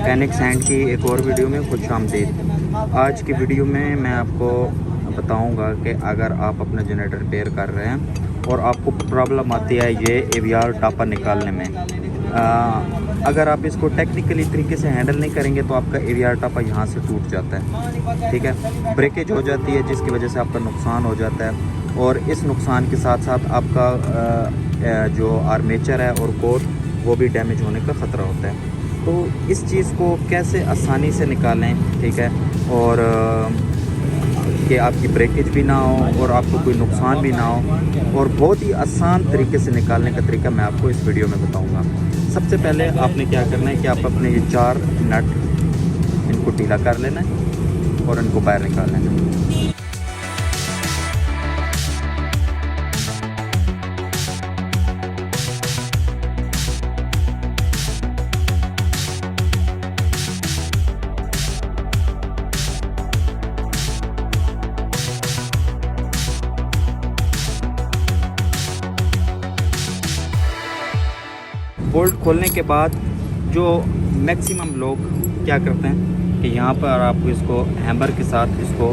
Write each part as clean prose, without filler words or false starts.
Mechanic sand की एक और वीडियो में खुश आमदीद। आज की वीडियो में मैं आपको बताऊंगा कि अगर आप अपना जनरेटर रिपेयर कर रहे हैं और आपको प्रॉब्लम आती है ये एवीआर टापा निकालने में, अगर आप इसको टेक्निकली तरीके से हैंडल नहीं करेंगे तो आपका एवीआर टापा यहाँ से टूट जाता है। ठीक है, ब्रेकेज हो जाती है जिसकी वजह से आपका नुकसान हो जाता है और इस नुकसान के साथ साथ आपका जो आर्मेचर है और कोर वो भी डैमेज होने का ख़तरा होता है। तो इस चीज़ को कैसे आसानी से निकालें, ठीक है, और कि आपकी ब्रेकेज भी ना हो और आपको कोई नुकसान भी ना हो, और बहुत ही आसान तरीके से निकालने का तरीका मैं आपको इस वीडियो में बताऊंगा। सबसे पहले आपने क्या करना है कि आप अपने ये 4 नट इनको ढीला कर लेना है और इनको बाहर निकाल लेना है। बोल्ट खोलने के बाद जो मैक्सिमम लोग क्या करते हैं कि यहाँ पर आप इसको हैमर के साथ इसको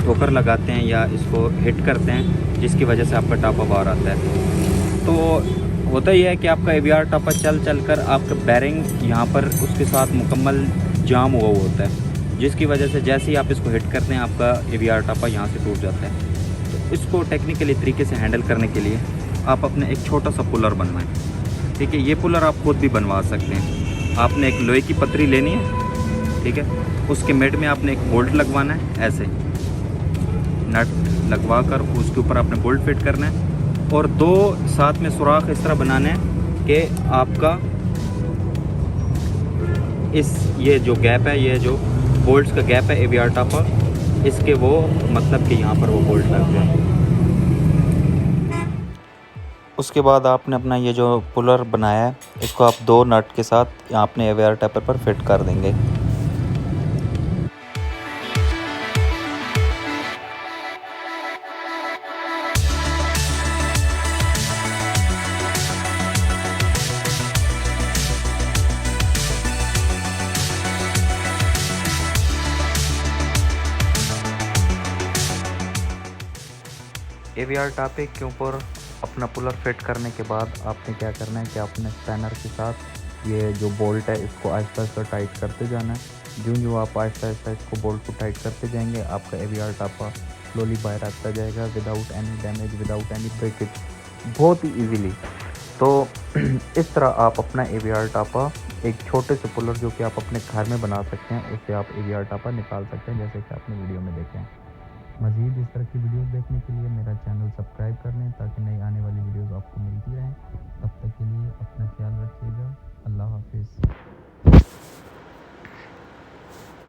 ठोकर लगाते हैं या इसको हिट करते हैं, जिसकी वजह से आपका टापा बाहर आता है। तो होता ही है कि आपका एवीआर टापा चल कर आपका बैरिंग यहाँ पर उसके साथ मुकम्मल जाम हुआ होता है, जिसकी वजह से जैसे ही आप इसको हिट करते हैं आपका एवीआर टापा यहाँ से टूट जाता है। तो इसको टेक्निकली तरीके से हैंडल करने के लिए आप अपने एक छोटा सा पुलर बनवाएं। ठीक है, ये पुलर आप खुद भी बनवा सकते हैं। आपने एक लोहे की पतरी लेनी है, ठीक है, उसके मेड में आपने एक बोल्ट लगवाना है, ऐसे नट लगवा कर उसके ऊपर आपने बोल्ट फिट करना है और 2 साथ में सुराख इस तरह बनाने हैं कि आपका ये जो गैप है, ये जो बोल्ट्स का गैप है एवीआर टापा, इसके वो मतलब कि यहाँ पर वो बोल्ट लग जाए। उसके बाद आपने अपना ये जो पुलर बनाया है इसको आप 2 नट के साथ आपने एवीआर टापर पर फिट कर देंगे। एवीआर टापे के ऊपर अपना पुलर फिट करने के बाद आपने क्या करना है कि आपने स्पैनर के साथ ये जो बोल्ट है इसको आहिस्ता आहिस्ता टाइट करते जाना है। जो आप आहिस्ता आहिस्ता इसको बोल्ट को टाइट करते जाएंगे आपका एवीआर टापा स्लोली बाहर आता जाएगा without any damage, without any breakage, बहुत ही ईजीली। तो इस तरह आप अपना एवीआर टापा एक छोटे से पुलर जो कि आप अपने घर में बना सकते हैं उससे आप एवीआर टापा निकाल सकते हैं, जैसे कि आपने वीडियो में देखें। मज़ीद इस तरह की वीडियोस देखने के लिए मेरा चैनल